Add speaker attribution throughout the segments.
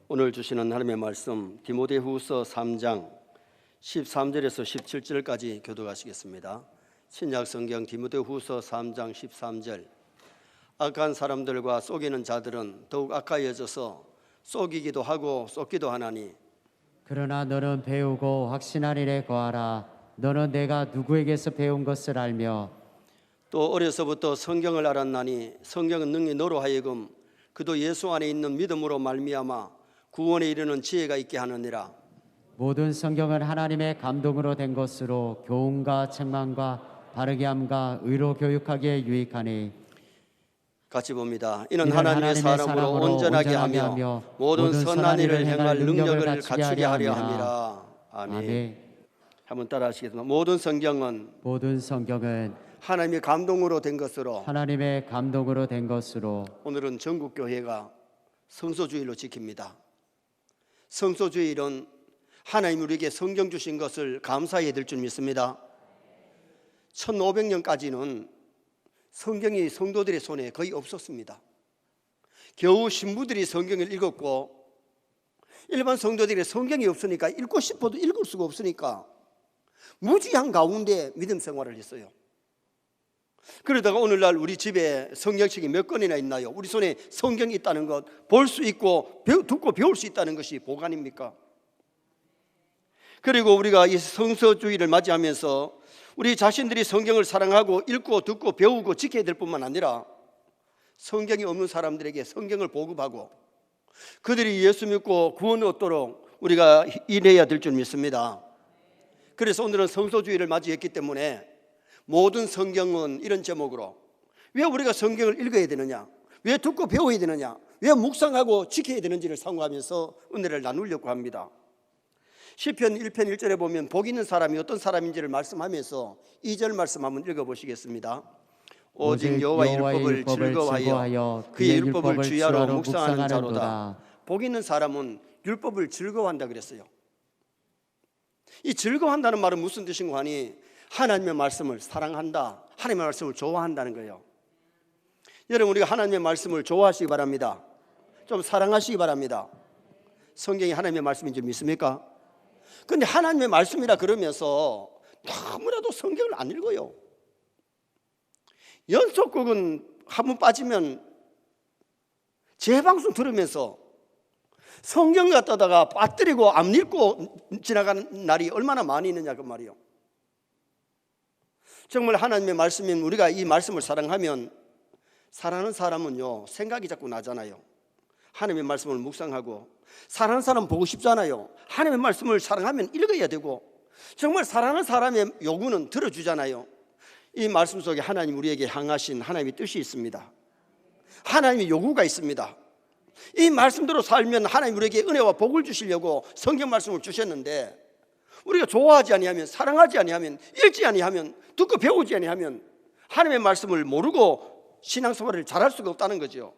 Speaker 1: 오늘 주시는 하나님의 말씀 디모데후서 3장 13절에서 17절까지 교독하시겠습니다. 신약성경 디모데후서 3장 13절. 악한 사람들과 속이는 자들은 더욱 악하여져서 속이기도 하고 속기도 하나니
Speaker 2: 그러나 너는 배우고 확신한 일에 거하라. 너는 내가 누구에게서 배운 것을 알며
Speaker 1: 또 어려서부터 성경을 알았나니 성경은 능히 너로 하여금 그도 예수 안에 있는 믿음으로 말미암아 구원에 이르는 지혜가 있게 하느니라.
Speaker 2: 모든 성경은 하나님의 감동으로 된 것으로 교훈과 책망과 바르게 함과 의로 교육하기에 유익하니
Speaker 1: 같이 봅니다. 이는 하나님의 사람으로 온전하게 하며 모든 선한 일을 행할 능력을 갖추게 하려 함이라. 아멘. 한번 따라 하시겠습니다. 모든 성경은 하나님의 감동으로 된 것으로 오늘은 전국 교회가 성소주의로 지킵니다. 성소주의는 하나님 우리에게 성경 주신 것을 감사해야 될 줄 믿습니다. 1500년까지는 성경이 성도들의 손에 거의 없었습니다. 겨우 신부들이 성경을 읽었고 일반 성도들이 성경이 없으니까 읽고 싶어도 읽을 수가 없으니까 무지한 가운데 믿음 생활을 했어요. 그러다가 오늘날 우리 집에 성경책이 몇 권이나 있나요? 우리 손에 성경이 있다는 것, 볼 수 있고 듣고 배울 수 있다는 것이 복 아닙니까? 그리고 우리가 이 성서주의를 맞이하면서 우리 자신들이 성경을 사랑하고 읽고 듣고 배우고 지켜야 될 뿐만 아니라 성경이 없는 사람들에게 성경을 보급하고 그들이 예수 믿고 구원을 얻도록 우리가 일해야 될 줄 믿습니다. 그래서 오늘은 성서주의를 맞이했기 때문에 모든 성경은 이런 제목으로 왜 우리가 성경을 읽어야 되느냐, 왜 듣고 배워야 되느냐, 왜 묵상하고 지켜야 되는지를 상고하면서 은혜를 나누려고 합니다. 시편 1편 1절에 보면 복 있는 사람이 어떤 사람인지를 말씀하면서 2절 말씀 한번 읽어보시겠습니다. 오직 여호와의 율법을 즐거워하여 그의 율법을 주야로 묵상하는 자로다. 복 있는 사람은 율법을 즐거워한다 그랬어요. 이 즐거워한다는 말은 무슨 뜻인가 하니 하나님의 말씀을 사랑한다, 하나님의 말씀을 좋아한다는 거예요. 여러분, 우리가 하나님의 말씀을 좋아하시기 바랍니다. 좀 사랑하시기 바랍니다. 성경이 하나님의 말씀인 줄 믿습니까? 그런데 하나님의 말씀이라 그러면서 너무나도 성경을 안 읽어요. 연속극은 한 번 빠지면 재방송 들으면서 성경 갖다가 빠뜨리고 안 읽고 지나가는 날이 얼마나 많이 있느냐 그 말이에요. 정말 하나님의 말씀인 우리가 이 말씀을 사랑하면 사랑하는 사람은요 생각이 자꾸 나잖아요. 하나님의 말씀을 묵상하고 사랑하는 사람 보고 싶잖아요. 하나님의 말씀을 사랑하면 읽어야 되고 정말 사랑하는 사람의 요구는 들어주잖아요. 이 말씀 속에 하나님 우리에게 향하신 하나님의 뜻이 있습니다. 하나님의 요구가 있습니다. 이 말씀대로 살면 하나님 우리에게 은혜와 복을 주시려고 성경 말씀을 주셨는데 우리가 좋아하지 아니하면, 사랑하지 아니하면, 읽지 아니하면, 듣고 배우지 아니하면 하나님의 말씀을 모르고 신앙생활을 잘할 수가 없다는 거죠.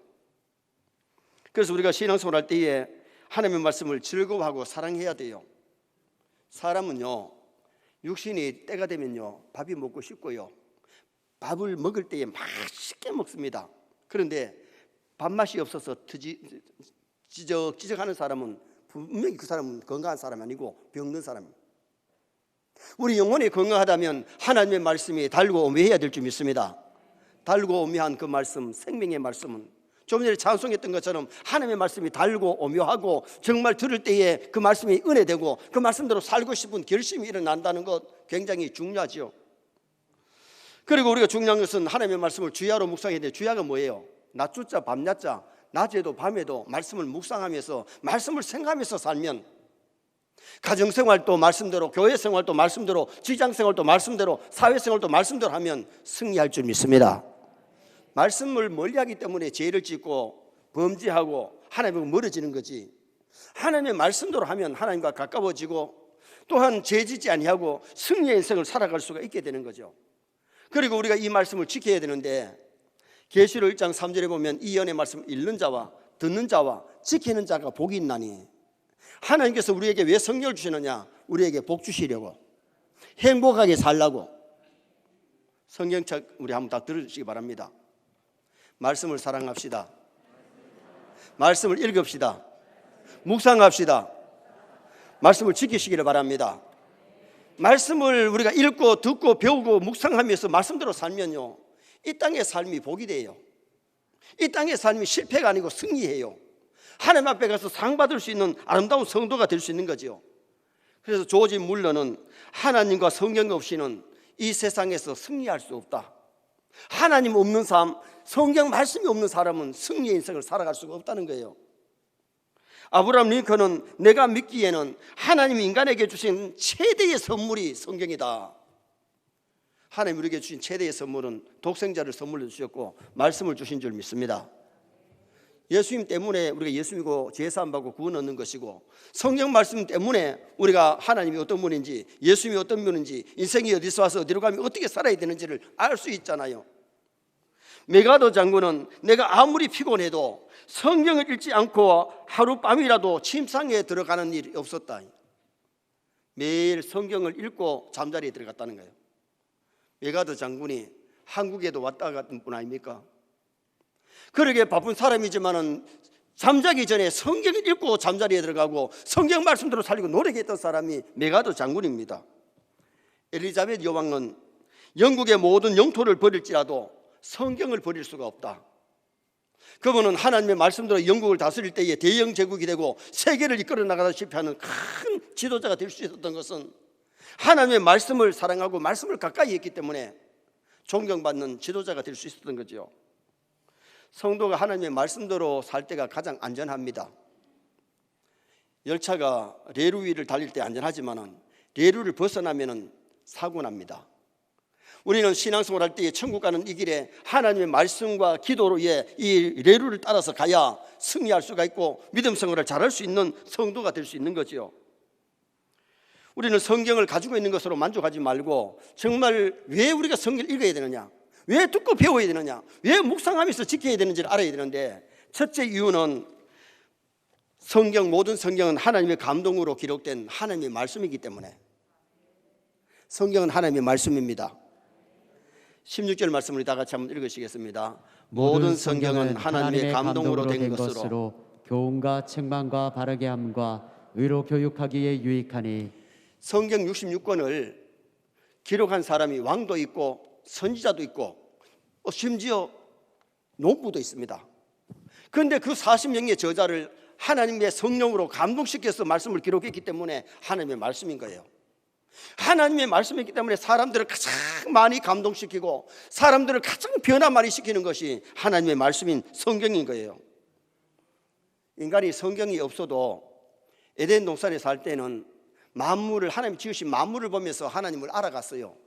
Speaker 1: 그래서 우리가 신앙생활 할 때에 하나님의 말씀을 즐거워하고 사랑해야 돼요. 사람은요 육신이 때가 되면요 밥이 먹고 싶고요 밥을 먹을 때에 맛있게 먹습니다. 그런데 밥맛이 없어서 지적하는 사람은 분명히 그 사람은 건강한 사람이 아니고 병든 사람입니다. 우리 영혼이 건강하다면 하나님의 말씀이 달고 오묘해야 될 줄 믿습니다. 달고 오묘한 그 말씀, 생명의 말씀은 좀 전에 찬송했던 것처럼 하나님의 말씀이 달고 오묘하고 정말 들을 때에 그 말씀이 은혜되고 그 말씀대로 살고 싶은 결심이 일어난다는 것 굉장히 중요하죠. 그리고 우리가 중요한 것은 하나님의 말씀을 주야로 묵상해야 되는데 주야가 뭐예요? 낮주자 밤낮자, 낮에도 밤에도 말씀을 묵상하면서 말씀을 생각하면서 살면 가정생활도 말씀대로, 교회생활도 말씀대로, 직장생활도 말씀대로, 사회생활도 말씀대로 하면 승리할 줄 믿습니다. 말씀을 멀리하기 때문에 죄를 짓고 범죄하고 하나님과 멀어지는 거지, 하나님의 말씀대로 하면 하나님과 가까워지고 또한 죄짓지 아니하고 승리의 인생을 살아갈 수가 있게 되는 거죠. 그리고 우리가 이 말씀을 지켜야 되는데 계시록 1장 3절에 보면 이 연의 말씀을 읽는 자와 듣는 자와 지키는 자가 복이 있나니, 하나님께서 우리에게 왜 성경을 주시느냐? 우리에게 복 주시려고, 행복하게 살라고. 성경책 우리 한번 다 들으시기 바랍니다. 말씀을 사랑합시다. 말씀을 읽읍시다. 묵상합시다. 말씀을 지키시기를 바랍니다. 말씀을 우리가 읽고 듣고 배우고 묵상하면서 말씀대로 살면요, 이 땅의 삶이 복이 돼요. 이 땅의 삶이 실패가 아니고 승리해요. 하나님 앞에 가서 상 받을 수 있는 아름다운 성도가 될 수 있는 거죠. 그래서 조지 물러는 하나님과 성경 없이는 이 세상에서 승리할 수 없다. 하나님 없는 삶, 성경 말씀이 없는 사람은 승리의 인생을 살아갈 수가 없다는 거예요. 아브라함 링컨은 내가 믿기에는 하나님이 인간에게 주신 최대의 선물이 성경이다. 하나님 우리에게 주신 최대의 선물은 독생자를 선물로 주셨고 말씀을 주신 줄 믿습니다. 예수님 때문에 우리가 예수 믿고 제사함 받고 구원 얻는 것이고, 성경 말씀 때문에 우리가 하나님이 어떤 분인지, 예수님이 어떤 분인지, 인생이 어디서 와서 어디로 가면 어떻게 살아야 되는지를 알 수 있잖아요. 메가더 장군은 내가 아무리 피곤해도 성경을 읽지 않고 하룻밤이라도 침상에 들어가는 일이 없었다. 매일 성경을 읽고 잠자리에 들어갔다는 거예요. 메가더 장군이 한국에도 왔다 갔던 분 아닙니까? 그러게 바쁜 사람이지만은 잠자기 전에 성경을 읽고 잠자리에 들어가고 성경 말씀대로 살리고 노력했던 사람이 메가더 장군입니다. 엘리자베트 여왕은 영국의 모든 영토를 버릴지라도 성경을 버릴 수가 없다. 그분은 하나님의 말씀대로 영국을 다스릴 때에 대영 제국이 되고 세계를 이끌어 나가다시피 하는 큰 지도자가 될 수 있었던 것은 하나님의 말씀을 사랑하고 말씀을 가까이 했기 때문에 존경받는 지도자가 될 수 있었던 거죠. 성도가 하나님의 말씀대로 살 때가 가장 안전합니다. 열차가 레일 위를 달릴 때 안전하지만 레일을 벗어나면 사고 납니다. 우리는 신앙생활 할 때에 천국 가는 이 길에 하나님의 말씀과 기도로 이 레일을 따라서 가야 승리할 수가 있고 믿음 생활을 잘할 수 있는 성도가 될 수 있는 거죠. 우리는 성경을 가지고 있는 것으로 만족하지 말고 정말 왜 우리가 성경을 읽어야 되느냐, 왜 듣고 배워야 되느냐, 왜 묵상하면서 지켜야 되는지를 알아야 되는데, 첫째 이유는 모든 성경은 하나님의 감동으로 기록된 하나님의 말씀이기 때문에. 성경은 하나님의 말씀입니다. 16절 말씀을 다 같이 한번 읽으시겠습니다. 모든 성경은 하나님의 감동으로 된 것으로
Speaker 2: 교훈과 책망과 바르게 함과 의로 교육하기에 유익하니.
Speaker 1: 성경 66권을 기록한 사람이 왕도 있고 선지자도 있고 심지어 농부도 있습니다. 그런데 그 40명의 저자를 하나님의 성령으로 감동시켜서 말씀을 기록했기 때문에 하나님의 말씀인 거예요. 하나님의 말씀이기 때문에 사람들을 가장 많이 감동시키고 사람들을 가장 변화 많이 시키는 것이 하나님의 말씀인 성경인 거예요. 인간이 성경이 없어도 에덴 동산에 살 때는 만물을, 하나님이 지으신 만물을 보면서 하나님을 알아갔어요.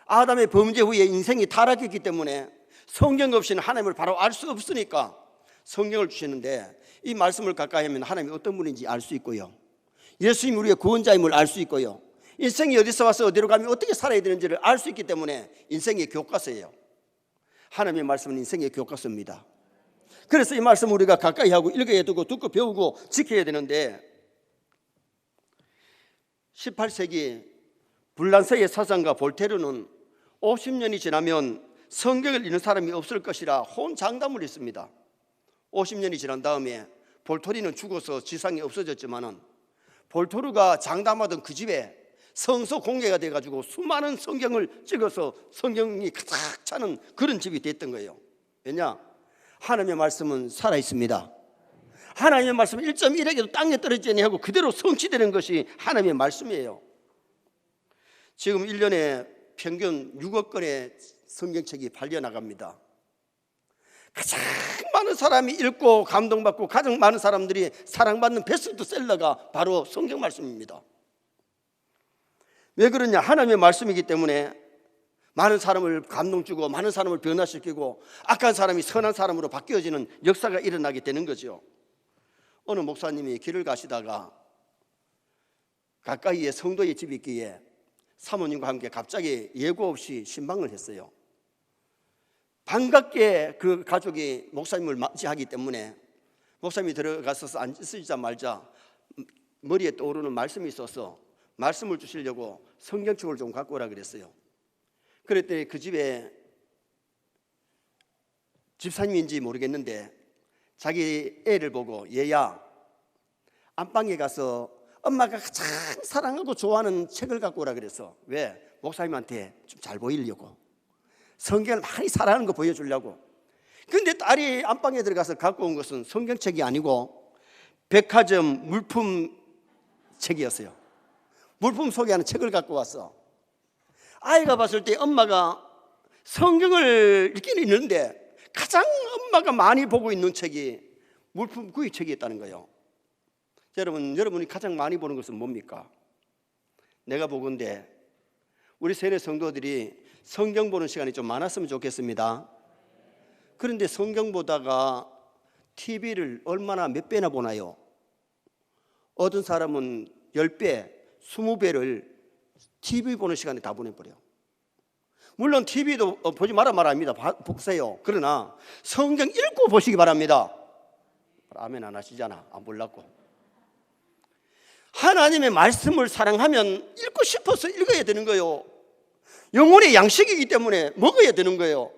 Speaker 1: 아담의 범죄 후에 인생이 타락했기 때문에 성경 없이는 하나님을 바로 알 수 없으니까 성경을 주시는데, 이 말씀을 가까이 하면 하나님이 어떤 분인지 알 수 있고요, 예수님이 우리의 구원자임을 알 수 있고요, 인생이 어디서 와서 어디로 가면 어떻게 살아야 되는지를 알 수 있기 때문에 인생의 교과서예요. 하나님의 말씀은 인생의 교과서입니다. 그래서 이 말씀을 우리가 가까이 하고 읽어야 되고 듣고 배우고 지켜야 되는데, 18세기 불란서의 사상가 볼테르는 50년이 지나면 성경을 읽는 사람이 없을 것이라 혼장담을 했습니다. 50년이 지난 다음에 볼테르는 죽어서 지상에 없어졌지만은 볼테르가 장담하던 그 집에 성서 공개가 돼가지고 수많은 성경을 찍어서 성경이 가득 차는 그런 집이 됐던 거예요. 왜냐? 하나님의 말씀은 살아있습니다. 하나님의 말씀은 1.1핵에도 땅에 떨어지지 아니하고 그대로 성취되는 것이 하나님의 말씀이에요. 지금 1년에 평균 6억 건의 성경책이 발려나갑니다. 가장 많은 사람이 읽고 감동받고 가장 많은 사람들이 사랑받는 베스트셀러가 바로 성경 말씀입니다. 왜 그러냐? 하나님의 말씀이기 때문에 많은 사람을 감동주고 많은 사람을 변화시키고 악한 사람이 선한 사람으로 바뀌어지는 역사가 일어나게 되는 거죠. 어느 목사님이 길을 가시다가 가까이에 성도의 집이 있기에 사모님과 함께 갑자기 예고 없이 신방을 했어요. 반갑게 그 가족이 목사님을 맞이하기 때문에 목사님이 들어가서 앉으시자마자 머리에 떠오르는 말씀이 있어서 말씀을 주시려고 성경책을 좀 갖고 오라 그랬어요. 그랬더니 그 집에 집사님인지 모르겠는데 자기 애를 보고 얘야 안방에 가서 엄마가 가장 사랑하고 좋아하는 책을 갖고 오라 그랬어. 왜? 목사님한테 좀 잘 보이려고, 성경을 많이 사랑하는 거 보여주려고. 근데 딸이 안방에 들어가서 갖고 온 것은 성경책이 아니고 백화점 물품 책이었어요. 물품 소개하는 책을 갖고 왔어. 아이가 봤을 때 엄마가 성경을 읽기는 있는데 가장 엄마가 많이 보고 있는 책이 물품 구입 책이었다는 거예요. 여러분이 가장 많이 보는 것은 뭡니까? 내가 보건대 우리 세례 성도들이 성경 보는 시간이 좀 많았으면 좋겠습니다. 그런데 성경 보다가 TV를 얼마나 몇 배나 보나요? 어떤 사람은 10배, 20배를 TV 보는 시간에 다 보내버려요. 물론 TV도 보지 말아입니다. 보세요. 그러나 성경 읽고 보시기 바랍니다. 아멘 안 하시잖아. 안 보려고. 하나님의 말씀을 사랑하면 읽고 싶어서 읽어야 되는 거예요. 영혼의 양식이기 때문에 먹어야 되는 거예요.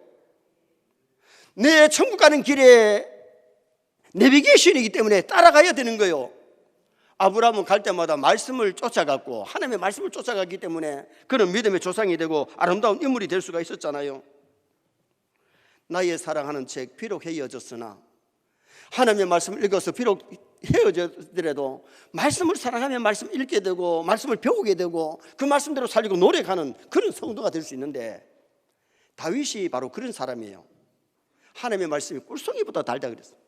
Speaker 1: 내 천국 가는 길에 내비게이션이기 때문에 따라가야 되는 거예요. 아브라함은 갈 때마다 말씀을 쫓아갔고 하나님의 말씀을 쫓아갔기 때문에 그는 믿음의 조상이 되고 아름다운 인물이 될 수가 있었잖아요. 나의 사랑하는 책, 비록 헤어졌으나 하나님의 말씀을 읽어서 비록 헤어졌더라도 말씀을 사랑하면 말씀 읽게 되고 말씀을 배우게 되고 그 말씀대로 살리고 노력하는 그런 성도가 될 수 있는데, 다윗이 바로 그런 사람이에요. 하나님의 말씀이 꿀송이보다 달다 그랬어요.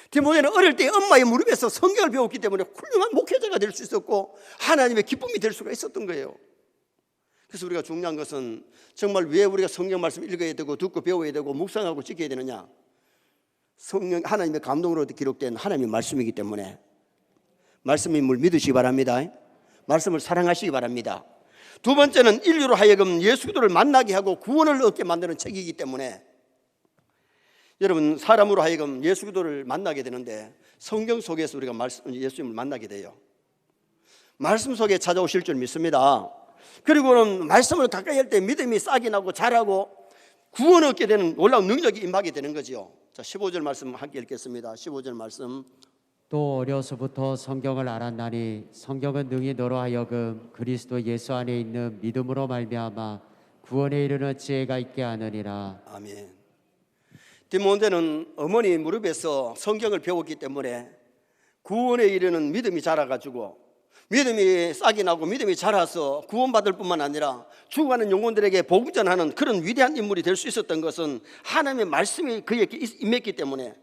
Speaker 1: 디모데는 어릴 때 엄마의 무릎에서 성경을 배웠기 때문에 훌륭한 목회자가 될 수 있었고 하나님의 기쁨이 될 수가 있었던 거예요. 그래서 우리가 중요한 것은 정말 왜 우리가 성경 말씀 읽어야 되고 듣고 배워야 되고 묵상하고 지켜야 되느냐? 성령 하나님의 감동으로 기록된 하나님의 말씀이기 때문에 말씀임을 믿으시기 바랍니다. 말씀을 사랑하시기 바랍니다. 두 번째는 인류로 하여금 예수 그리스도를 만나게 하고 구원을 얻게 만드는 책이기 때문에 여러분, 사람으로 하여금 예수 그리스도를 만나게 되는데 성경 속에서 우리가 예수님을 만나게 돼요. 말씀 속에 찾아오실 줄 믿습니다. 그리고는 말씀을 가까이 할 때 믿음이 싹이 나고 자라고 구원을 얻게 되는 놀라운 능력이 임하게 되는 거죠. 자, 15절 말씀 함께 읽겠습니다. 15절 말씀.
Speaker 2: 또 어려서부터 성경을 알았나니 성경은 능히 너로 하여금 그리스도 예수 안에 있는 믿음으로 말미암아 구원에 이르는 지혜가 있게 하느니라.
Speaker 1: 아멘. 디모데는 어머니 무릎에서 성경을 배웠기 때문에 구원에 이르는 믿음이 자라가지고 믿음이 싹이 나고 믿음이 자라서 구원받을 뿐만 아니라 죽어가는 영혼들에게 복음 전하는 그런 위대한 인물이 될 수 있었던 것은 하나님의 말씀이 그에게 임했기 때문에,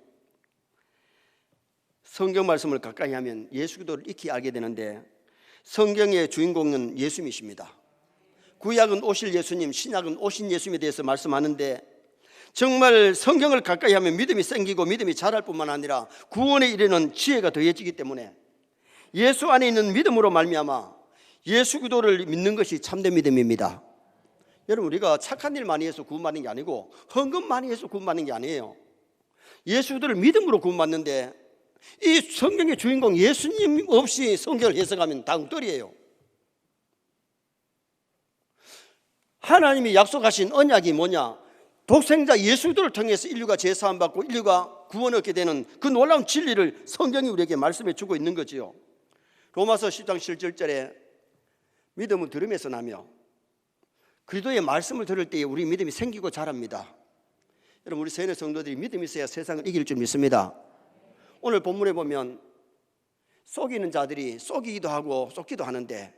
Speaker 1: 성경 말씀을 가까이 하면 예수 그리스도를 익히 알게 되는데 성경의 주인공은 예수님이십니다. 구약은 오실 예수님, 신약은 오신 예수님에 대해서 말씀하는데 정말 성경을 가까이 하면 믿음이 생기고 믿음이 자랄 뿐만 아니라 구원에 이르는 지혜가 더해지기 때문에 예수 안에 있는 믿음으로 말미암아 예수 그리스도를 믿는 것이 참된 믿음입니다. 여러분, 우리가 착한 일 많이 해서 구원받는 게 아니고 헌금 많이 해서 구원받는 게 아니에요. 예수 그리스도를 믿음으로 구원받는데 이 성경의 주인공 예수님 없이 성경을 해석하면 다 엉터리예요. 하나님이 약속하신 언약이 뭐냐? 독생자 예수 그리스도를 통해서 인류가 제사함 받고 인류가 구원을 얻게 되는 그 놀라운 진리를 성경이 우리에게 말씀해 주고 있는 거지요. 로마서 10장 17절에 믿음은 들음에서 나며 그리스도의 말씀을 들을 때에 우리 믿음이 생기고 자랍니다. 여러분, 우리 세뇌 성도들이 믿음이 있어야 세상을 이길 줄 믿습니다. 오늘 본문에 보면 속이는 자들이 속이기도 하고 속기도 하는데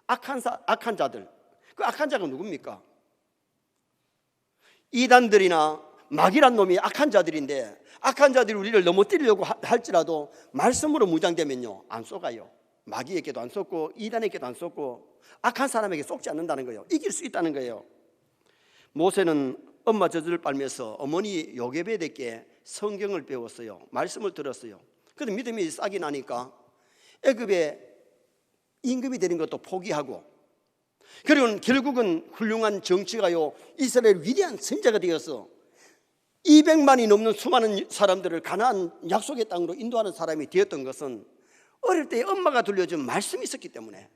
Speaker 1: 악한 자들, 그 악한 자가 누굽니까? 이단들이나 마귀란 놈이 악한 자들인데 악한 자들이 우리를 넘어뜨리려고 할지라도 말씀으로 무장되면요 안 속아요. 마귀에게도 안 속고 이단에게도 안 속고 악한 사람에게 속지 않는다는 거예요. 이길 수 있다는 거예요. 모세는 엄마 젖을 빨면서 어머니 요게벳에게 성경을 배웠어요. 말씀을 들었어요. 그런데 믿음이 싹이 나니까 애굽에 임금이 되는 것도 포기하고, 그리고 결국은 훌륭한 정치가요 이스라엘 위대한 선지자가 되어서 200만이 넘는 수많은 사람들을 가나안 약속의 땅으로 인도하는 사람이 되었던 것은 어릴 때에 엄마가 들려준 말씀이 있었기 때문에.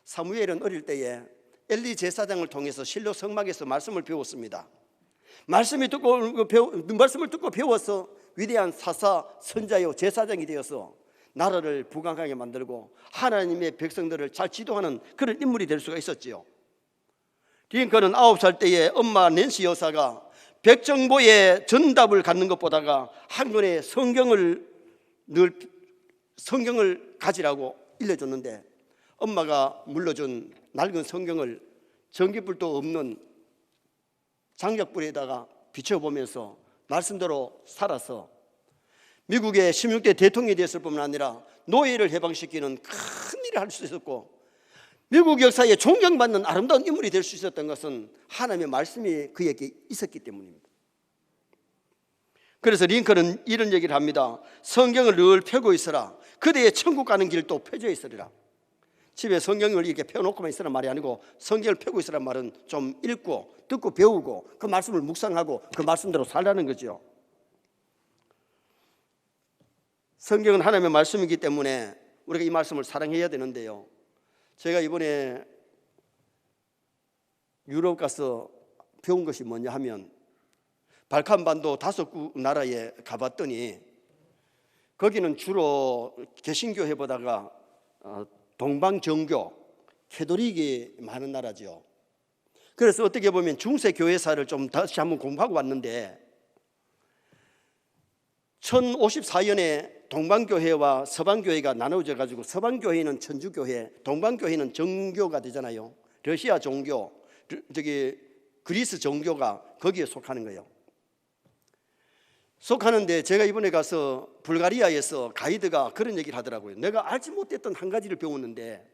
Speaker 1: 사무엘은 어릴 때에 엘리 제사장을 통해서 실로 성막에서 말씀을 배웠습니다. 말씀을 듣고 배워서 위대한 사사, 선자요, 제사장이 되어서 나라를 부강하게 만들고 하나님의 백성들을 잘 지도하는 그런 인물이 될 수가 있었지요. 링컨은 9살 때에 엄마 낸시 여사가 백정보의 전답을 갖는 것보다가 한 권의 성경을 가지라고 일러줬는데, 엄마가 물려준 낡은 성경을 전기불도 없는 장작불에다가 비춰보면서 말씀대로 살아서 미국의 16대 대통령이 됐을 뿐만 아니라 노예를 해방시키는 큰 일을 할 수 있었고, 미국 역사에 존경받는 아름다운 인물이 될 수 있었던 것은 하나님의 말씀이 그에게 있었기 때문입니다. 그래서 링컨은 이런 얘기를 합니다. 성경을 늘 펴고 있어라. 그대의 천국 가는 길도 펴져 있으리라. 집에 성경을 이렇게 펴놓고만 있으란 말이 아니고, 성경을 펴고 있으란 말은 좀 읽고 듣고 배우고 그 말씀을 묵상하고 그 말씀대로 살라는 거죠. 성경은 하나님의 말씀이기 때문에 우리가 이 말씀을 사랑해야 되는데요, 제가 이번에 유럽 가서 배운 것이 뭐냐 하면, 발칸반도 5나라에 가봤더니 거기는 주로 개신교회보다가 동방정교, 캐톨릭이 많은 나라죠. 그래서 어떻게 보면 중세 교회사를 좀 다시 한번 공부하고 왔는데, 1054년에 동방교회와 서방교회가 나눠져 가지고, 서방교회는 천주교회, 동방교회는 정교가 되잖아요. 러시아 종교, 그리스 종교가 거기에 속하는 거예요. 속하는데 제가 이번에 가서 불가리아에서 가이드가 그런 얘기를 하더라고요. 내가 알지 못했던 한 가지를 배웠는데,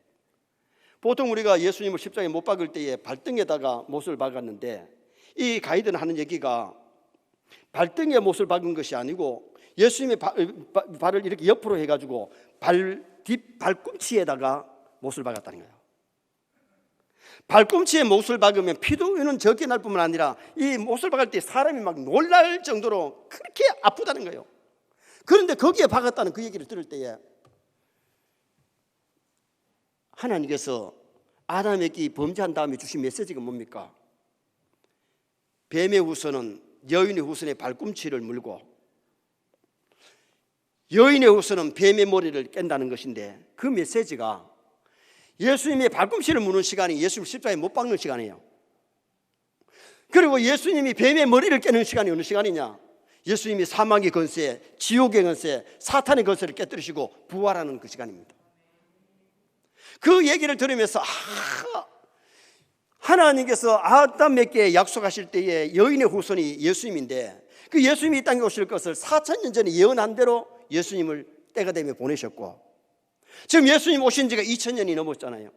Speaker 1: 보통 우리가 예수님을 십자가에 못 박을 때에 발등에다가 못을 박았는데, 이 가이드는 하는 얘기가 발등에 못을 박은 것이 아니고 예수님의 발을 이렇게 옆으로 해가지고 발꿈치에다가 못을 박았다는 거예요. 발꿈치에 못을 박으면 피도는 적게 날 뿐만 아니라 이 못을 박을 때 사람이 막 놀랄 정도로 그렇게 아프다는 거예요. 그런데 거기에 박았다는 그 얘기를 들을 때에 하나님께서 아담에게 범죄한 다음에 주신 메시지가 뭡니까? 뱀의 후손은 여인의 후손의 발꿈치를 물고 여인의 후손은 뱀의 머리를 깬다는 것인데, 그 메시지가 예수님의 발꿈치를 무는 시간이 예수님 십자가에 못 박는 시간이에요. 그리고 예수님이 뱀의 머리를 깨는 시간이 어느 시간이냐? 예수님이 사망의 권세, 지옥의 권세, 사탄의 권세를 깨뜨리시고 부활하는 그 시간입니다. 그 얘기를 들으면서 하나님께서 아담에게 약속하실 때에 여인의 후손이 예수님인데, 그 예수님이 이 땅에 오실 것을 4,000년 전에 예언한 대로 예수님을 때가 되면 보내셨고, 지금 예수님 오신 지가 2,000년이 넘었잖아요.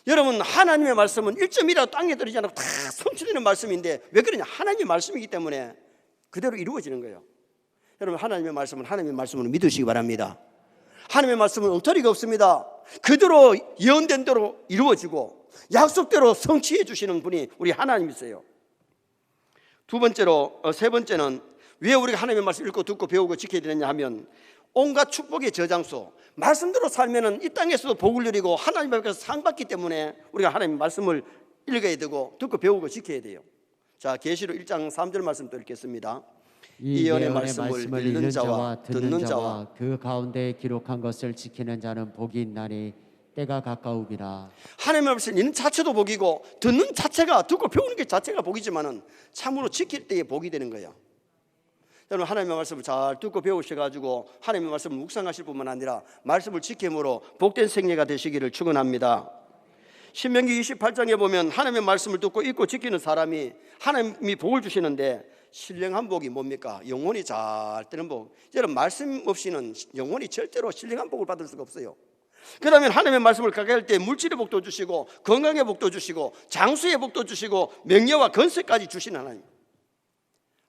Speaker 1: 여러분, 하나님의 말씀은 1점이라도 땅에 들어지지 않고 다 성취되는 말씀인데, 왜 그러냐? 하나님의 말씀이기 때문에 그대로 이루어지는 거예요. 여러분, 하나님의 말씀은 하나님의 말씀으로 믿으시기 바랍니다. 하나님의 말씀은 엉터리가 없습니다. 그대로 예언된 대로 이루어지고 약속대로 성취해 주시는 분이 우리 하나님이세요. 세 번째는 왜 우리가 하나님의 말씀 읽고 듣고 배우고 지켜야 되느냐 하면, 온갖 축복의 저장소, 말씀대로 살면은 이 땅에서도 복을 누리고 하나님 앞에서 상 받기 때문에 우리가 하나님의 말씀을 읽어야 되고 듣고 배우고 지켜야 돼요. 자, 계시록 1장 3절 말씀 또 읽겠습니다. 이 예언의 말씀을 읽는 자와 듣는 자와
Speaker 2: 그 가운데 기록한 것을 지키는 자는 복이 있나니 때가 가까우니라.
Speaker 1: 하나님의 말씀 읽는 자체도 복이고 듣는 자체가, 듣고 배우는 게 자체가 복이지만은 참으로 지킬 때에 복이 되는 거예요. 여러분, 하나님의 말씀을 잘 듣고 배우셔가지고 하나님의 말씀을 묵상하실 뿐만 아니라 말씀을 지킴으로 복된 생애가 되시기를 축원합니다. 신명기 28장에 보면 하나님의 말씀을 듣고 읽고 지키는 사람이 하나님이 복을 주시는데, 신령한 복이 뭡니까? 영혼이 잘 되는 복. 여러분, 말씀 없이는 영혼이 절대로 신령한 복을 받을 수가 없어요. 그러면 하나님의 말씀을 가까이 할 때 물질의 복도 주시고 건강의 복도 주시고 장수의 복도 주시고 명예와 건세까지 주시는 하나님.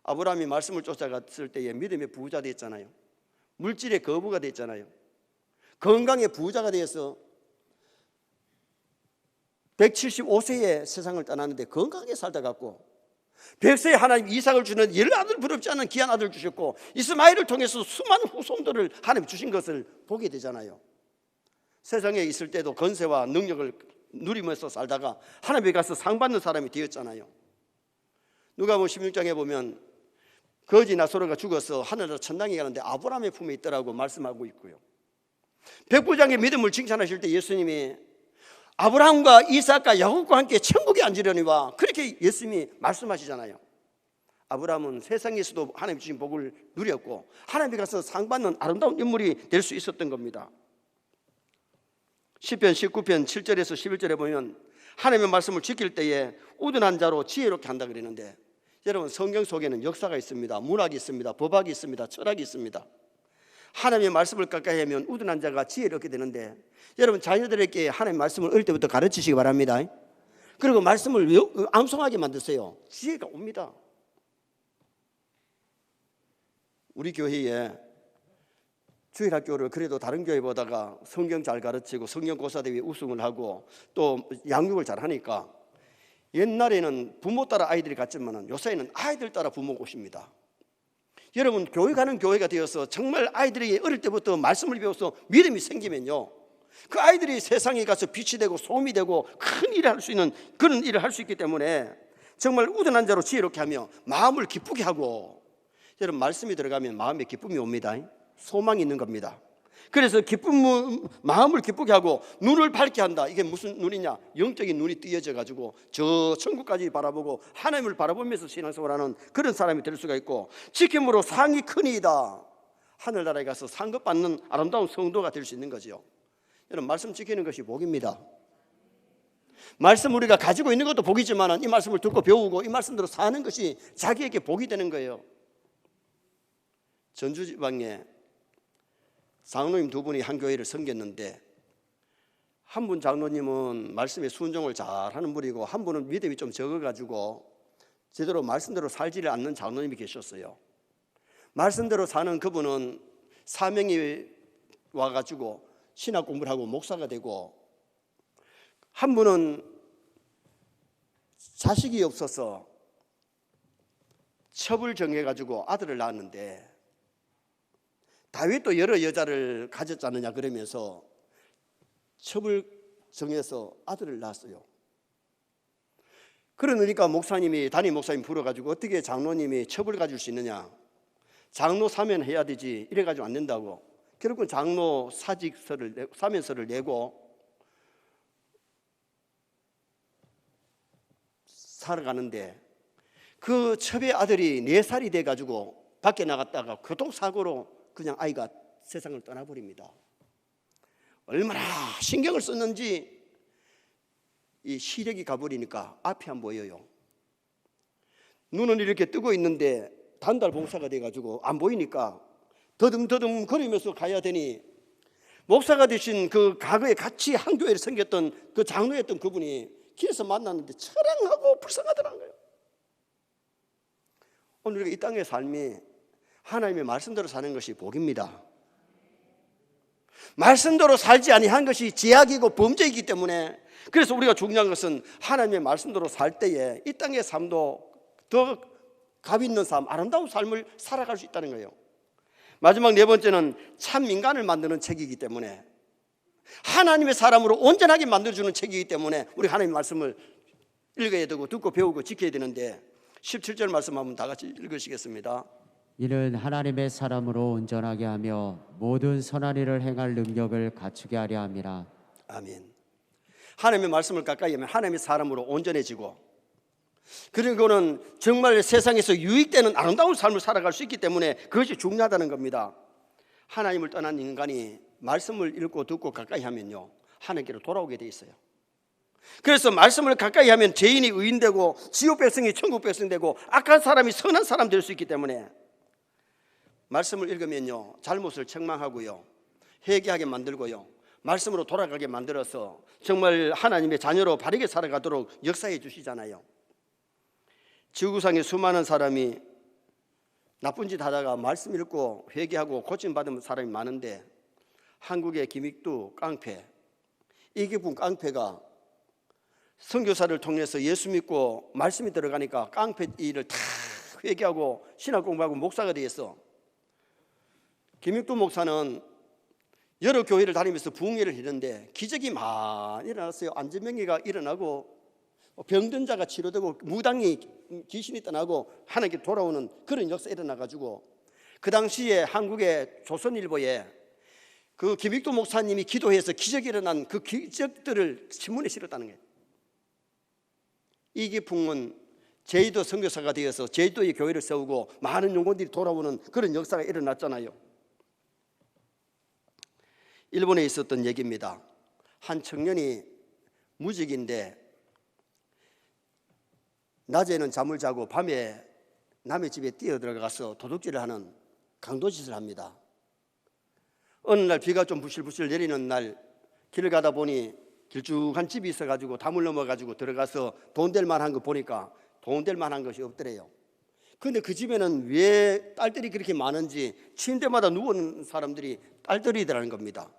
Speaker 1: 아브라함이 말씀을 쫓아갔을 때에 믿음의 부자 됐잖아요. 물질의 거부가 됐잖아요. 건강의 부자가 되어서 175세에 세상을 떠났는데 건강하게 살다 갔고, 100세에 하나님 이삭을 주는 열아들 부럽지 않은 귀한 아들 주셨고, 이스마엘을 통해서 수많은 후손들을 하나님 주신 것을 보게 되잖아요. 세상에 있을 때도 건세와 능력을 누리면서 살다가 하나님에 가서 상 받는 사람이 되었잖아요. 누가복음 16장에 보면 거지나 소로가 죽어서 하늘나라 천당에 가는데 아브라함의 품에 있더라고 말씀하고 있고요. 백부장의 믿음을 칭찬하실 때 예수님이 아브라함과 이삭과 야곱과 함께 천국에 앉으려니와 그렇게 예수님이 말씀하시잖아요. 아브라함은 세상에서도 하나님 주신 복을 누렸고 하나님이 가서 상 받는 아름다운 인물이 될 수 있었던 겁니다. 시편 19편 7절에서 11절에 보면 하나님의 말씀을 지킬 때에 우둔한 자로 지혜롭게 한다 그러는데, 여러분 성경 속에는 역사가 있습니다. 문학이 있습니다. 법학이 있습니다. 철학이 있습니다. 하나님의 말씀을 가까이 하면 우둔한 자가 지혜롭게 되는데, 여러분 자녀들에게 하나님의 말씀을 어릴 때부터 가르치시기 바랍니다. 그리고 말씀을 암송하게 만드세요. 지혜가 옵니다. 우리 교회에 주일학교를 그래도 다른 교회보다가 성경 잘 가르치고 성경고사대회 우승을 하고 또 양육을 잘 하니까, 옛날에는 부모 따라 아이들이 갔지만 요새는 아이들 따라 부모가 오십니다. 여러분 교회 가는 교회가 되어서 정말 아이들에게 어릴 때부터 말씀을 배워서 믿음이 생기면요, 그 아이들이 세상에 가서 빛이 되고 소음이 되고 큰 일을 할 수 있는 그런 일을 할 수 있기 때문에 정말 우둔한 자로 지혜롭게 하며 마음을 기쁘게 하고, 여러분 말씀이 들어가면 마음에 기쁨이 옵니다. 소망이 있는 겁니다. 그래서 마음을 기쁘게 하고 눈을 밝게 한다. 이게 무슨 눈이냐? 영적인 눈이 띄어져 가지고 저 천국까지 바라보고 하나님을 바라보면서 신앙생활하는 그런 사람이 될 수가 있고, 지킴으로 상이 크니이다. 하늘나라에 가서 상급 받는 아름다운 성도가 될 수 있는 거죠. 여러분 말씀 지키는 것이 복입니다. 말씀 우리가 가지고 있는 것도 복이지만 이 말씀을 듣고 배우고 이 말씀대로 사는 것이 자기에게 복이 되는 거예요. 전주지방에 장로님 두 분이 한 교회를 섬겼는데, 한 분 장로님은 말씀에 순종을 잘하는 분이고 한 분은 믿음이 좀 적어가지고 제대로 말씀대로 살지를 않는 장로님이 계셨어요. 말씀대로 사는 그분은 사명이 와가지고 신학 공부를 하고 목사가 되고, 한 분은 자식이 없어서 첩을 정해가지고 아들을 낳았는데, 다윗도 여러 여자를 가졌지 않느냐 그러면서 첩을 정해서 아들을 낳았어요. 그러니까 목사님이, 담임 목사님 불러가지고 어떻게 장로님이 첩을 가질 수 있느냐, 장로 사면 해야 되지, 이래가지고 안 된다고. 결국은 장로 사면서를 내고 살아가는데, 그 첩의 아들이 4살이 돼가지고 밖에 나갔다가 교통사고로 그냥 아이가 세상을 떠나버립니다. 얼마나 신경을 썼는지 이 시력이 가버리니까 앞이 안 보여요. 눈은 이렇게 뜨고 있는데 단달 봉사가 돼가지고 안 보이니까 더듬더듬 거리면서 가야 되니, 목사가 되신 그 과거에 같이 한 교회를 섬겼던 그 장로였던 그분이 길에서 만났는데 처량하고 불쌍하더라는 거예요. 오늘 우리가 이 땅의 삶이 하나님의 말씀대로 사는 것이 복입니다. 말씀대로 살지 아니한 것이 제약이고 범죄이기 때문에, 그래서 우리가 중요한 것은 하나님의 말씀대로 살 때에 이 땅의 삶도 더 값 있는 삶, 아름다운 삶을 살아갈 수 있다는 거예요. 마지막 4번째는 참 인간을 만드는 책이기 때문에, 하나님의 사람으로 온전하게 만들어주는 책이기 때문에 우리 하나님의 말씀을 읽어야 되고 듣고 배우고 지켜야 되는데, 17절 말씀 한번 다 같이 읽으시겠습니다.
Speaker 2: 이는 하나님의 사람으로 온전하게 하며 모든 선한 일을 행할 능력을 갖추게 하려 함이라.
Speaker 1: 아멘. 하나님의 말씀을 가까이 하면 하나님의 사람으로 온전해지고, 그리고는 정말 세상에서 유익되는 아름다운 삶을 살아갈 수 있기 때문에 그것이 중요하다는 겁니다. 하나님을 떠난 인간이 말씀을 읽고 듣고 가까이 하면요, 하나님께로 돌아오게 돼 있어요. 그래서 말씀을 가까이 하면 죄인이 의인되고 지옥 백성이 천국 백성 되고 악한 사람이 선한 사람 될 수 있기 때문에, 말씀을 읽으면요 잘못을 책망하고요, 회개하게 만들고요, 말씀으로 돌아가게 만들어서 정말 하나님의 자녀로 바르게 살아가도록 역사해 주시잖아요. 지구상에 수많은 사람이 나쁜 짓 하다가 말씀 읽고 회개하고 고침받은 사람이 많은데, 한국의 김익두 깡패, 이기분 깡패가 선교사를 통해서 예수 믿고 말씀이 들어가니까 깡패 일을 다 회개하고 신학 공부하고 목사가 되었어. 김익두 목사는 여러 교회를 다니면서 부흥회를 했는데 기적이 많이 일어났어요. 안전병기가 일어나고 병든 자가 치료되고 무당이 귀신이 떠나고 하나님께 돌아오는 그런 역사가 일어나가지고 그 당시에 한국의 조선일보에 그 김익도 목사님이 기도해서 기적이 일어난 그 기적들을 신문에 실었다는 거예요. 이기풍은 제주도 선교사가 되어서 제주도에 교회를 세우고 많은 영혼들이 돌아오는 그런 역사가 일어났잖아요. 일본에 있었던 얘기입니다. 한 청년이 무직인데 낮에는 잠을 자고 밤에 남의 집에 뛰어들어가서 도둑질을 하는 강도짓을 합니다. 어느 날 비가 좀 부실부실 내리는 날 길을 가다 보니 길쭉한 집이 있어가지고 담을 넘어가지고 들어가서 돈 될 만한 거 보니까 돈 될 만한 것이 없더래요. 그런데 그 집에는 왜 딸들이 그렇게 많은지 침대마다 누워있는 사람들이 딸들이더라는 겁니다.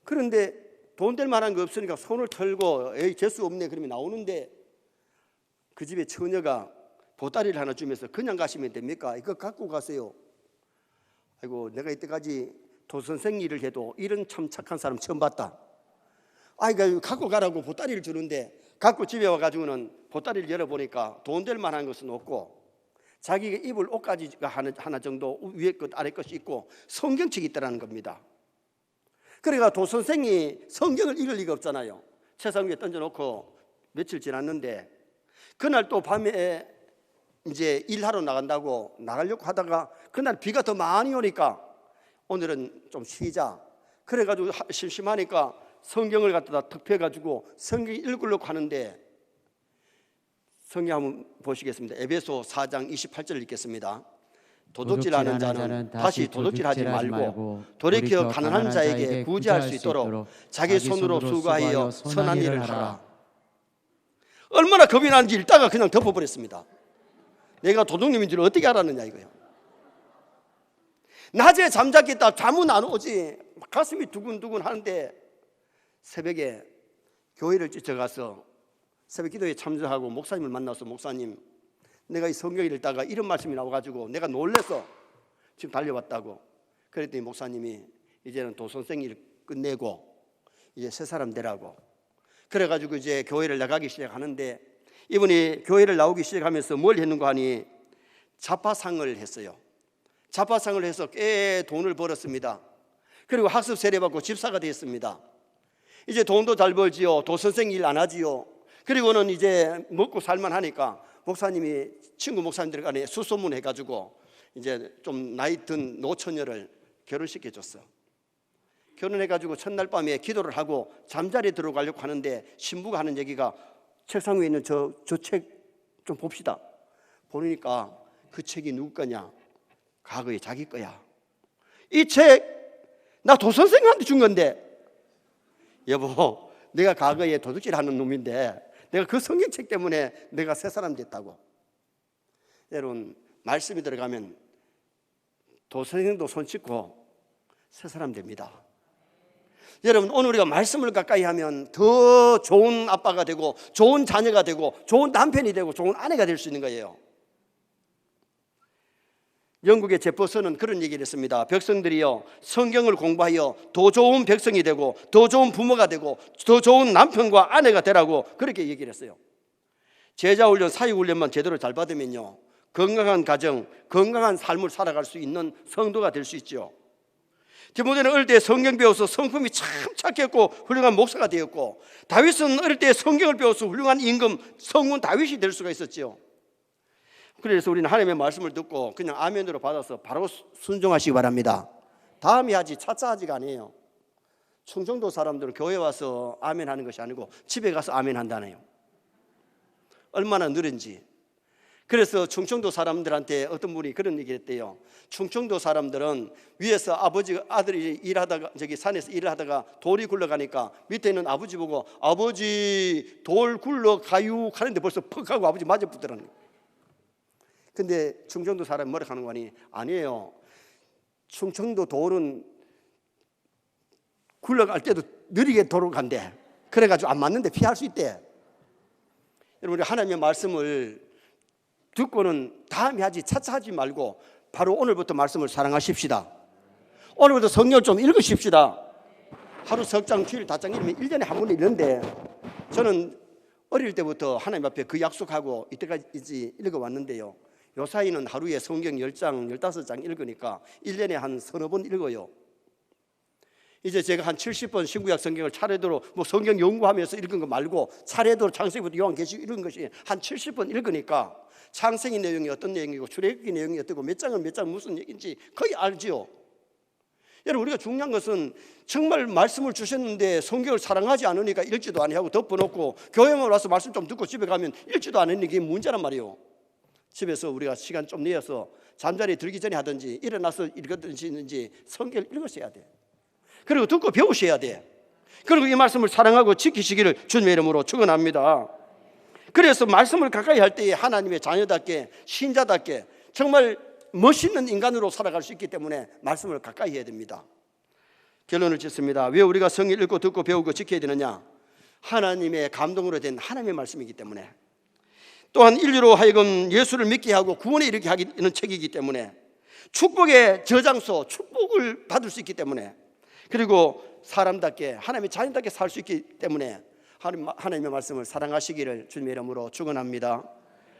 Speaker 1: 그런데 돈 될 만한 거 없으니까 손을 털고 에이 재수 없네 그러면 나오는데 그 집에 처녀가 보따리를 하나 주면서 그냥 가시면 됩니까? 이거 갖고 가세요. 아이고 내가 이때까지 도선생 일을 해도 이런 참 착한 사람 처음 봤다. 아이가 갖고 가라고 보따리를 주는데 갖고 집에 와가지고는 보따리를 열어보니까 돈 될 만한 것은 없고 자기가 입을 옷가지가 하나 정도 위에 것 아래 것이 있고 성경책이 있다는 겁니다. 그러니까 도선생이 성경을 읽을 리가 없잖아요. 책상 위에 던져놓고 며칠 지났는데 그날 또 밤에 이제 일하러 나간다고 나가려고 하다가 그날 비가 더 많이 오니까 오늘은 좀 쉬자. 그래가지고 심심하니까 성경을 갖다가 턱 펴가지고 성경 읽으려고 하는데 성경 한번 보시겠습니다. 에베소 4장 28절 읽겠습니다. 도둑질하는 자는 다시 도둑질하지 말고 돌이켜 가난한 자에게 구제할 수 있도록 자기 손으로 수고하여 선한 일을 하라. 얼마나 겁이 나는지 읽다가 그냥 덮어버렸습니다. 내가 도둑님인 줄 어떻게 알았느냐 이거예요. 낮에 잠자겠다 잠은 안 오지 가슴이 두근두근 하는데 새벽에 교회를 쫓아가서 새벽 기도에 참석하고 목사님을 만나서 목사님 내가 이 성경을 읽다가 이런 말씀이 나와가지고 내가 놀래서 지금 달려왔다고. 그랬더니 목사님이 이제는 도선생 일 끝내고 이제 새 사람 되라고. 그래가지고 이제 교회를 나가기 시작하는데 이분이 교회를 나오기 시작하면서 뭘 했는가 하니 자파상을 했어요. 자파상을 해서 꽤 돈을 벌었습니다. 그리고 학습 세례받고 집사가 됐습니다. 이제 돈도 잘 벌지요. 도선생 일 안 하지요. 그리고는 이제 먹고 살만 하니까 목사님이 친구 목사님들 간에 수소문 해가지고 이제 좀 나이 든 노처녀를 결혼시켜 줬어. 결혼해가지고 첫날 밤에 기도를 하고 잠자리에 들어가려고 하는데 신부가 하는 얘기가 책상 위에 있는 저 책 좀 봅시다. 보니까 그 책이 누구 거냐? 과거에 자기 거야. 이 책 나 도선생한테 준 건데 여보 내가 과거에 도둑질하는 놈인데 내가 그 성경책 때문에 내가 새 사람 됐다고. 여러분 말씀이 들어가면 도선생도 손 씻고 새 사람 됩니다. 여러분 오늘 우리가 말씀을 가까이 하면 더 좋은 아빠가 되고 좋은 자녀가 되고 좋은 남편이 되고 좋은 아내가 될 수 있는 거예요. 영국의 제퍼슨은 그런 얘기를 했습니다. 백성들이요 성경을 공부하여 더 좋은 백성이 되고 더 좋은 부모가 되고 더 좋은 남편과 아내가 되라고 그렇게 얘기를 했어요. 제자훈련 사육훈련만 제대로 잘 받으면요 건강한 가정 건강한 삶을 살아갈 수 있는 성도가 될 수 있죠. 디모데는 어릴 때 성경 배워서 성품이 참 착했고 훌륭한 목사가 되었고 다윗은 어릴 때 성경을 배워서 훌륭한 임금 성군 다윗이 될 수가 있었죠. 그래서 우리는 하나님의 말씀을 듣고 그냥 아멘으로 받아서 바로 순종하시기 바랍니다. 다음에 하지 차차 하지가 아니에요. 충청도 사람들은 교회 와서 아멘 하는 것이 아니고 집에 가서 아멘 한다네요. 얼마나 느린지. 그래서 충청도 사람들한테 어떤 분이 그런 얘기를 했대요. 충청도 사람들은 위에서 아들이 일하다가 저기 산에서 일을 하다가 돌이 굴러가니까 밑에 있는 아버지 보고 아버지 돌 굴러가유 하는데 벌써 퍽 하고 아버지 맞아 붙더라는 거예요. 근데 충청도 사람이 뭐라 하는 거니? 아니에요. 충청도 돌은 굴러갈 때도 느리게 돌아간대. 그래가지고 안 맞는데 피할 수 있대. 여러분 우리 하나님의 말씀을 듣고는 다음에 하지 차차 하지 말고 바로 오늘부터 말씀을 사랑하십시다. 오늘부터 성경을 좀 읽으십시다. 하루 석 장 주일 5장 읽으면 1년에 한 번 읽는데 저는 어릴 때부터 하나님 앞에 그 약속하고 이때까지 읽어왔는데요, 요 사이는 하루에 성경 10장, 15장 읽으니까 1년에 한 서너 번 읽어요. 이제 제가 한 70번 신구약 성경을 차례대로 성경 연구하면서 읽은 거 말고 차례대로 창세기부터 요한계시록 읽은 것이 한 70번 읽으니까 창세기 내용이 어떤 내용이고 출애굽기 내용이 어떻고 몇 장은 몇 장 무슨 얘기인지 거의 알지요. 여러분, 우리가 중요한 것은 정말 말씀을 주셨는데 성경을 사랑하지 않으니까 읽지도 아니하고 덮어놓고 교회만 와서 말씀 좀 듣고 집에 가면 읽지도 않으니 이게 문제란 말이에요. 집에서 우리가 시간 좀 내어서 잠자리에 들기 전에 하든지 일어나서 읽든지 성경을 읽으셔야 돼. 그리고 듣고 배우셔야 돼. 그리고 이 말씀을 사랑하고 지키시기를 주님의 이름으로 축원합니다. 그래서 말씀을 가까이 할 때에 하나님의 자녀답게, 신자답게 정말 멋있는 인간으로 살아갈 수 있기 때문에 말씀을 가까이 해야 됩니다. 결론을 짓습니다. 왜 우리가 성경 읽고 듣고 배우고 지켜야 되느냐? 하나님의 감동으로 된 하나님의 말씀이기 때문에, 또한 인류로 하여금 예수를 믿게 하고 구원에 이르게 하는 책이기 때문에, 축복의 저장소, 축복을 받을 수 있기 때문에, 그리고 사람답게 하나님의 자녀답게 살 수 있기 때문에 하나님의 말씀을 사랑하시기를 주님의 이름으로 축원합니다.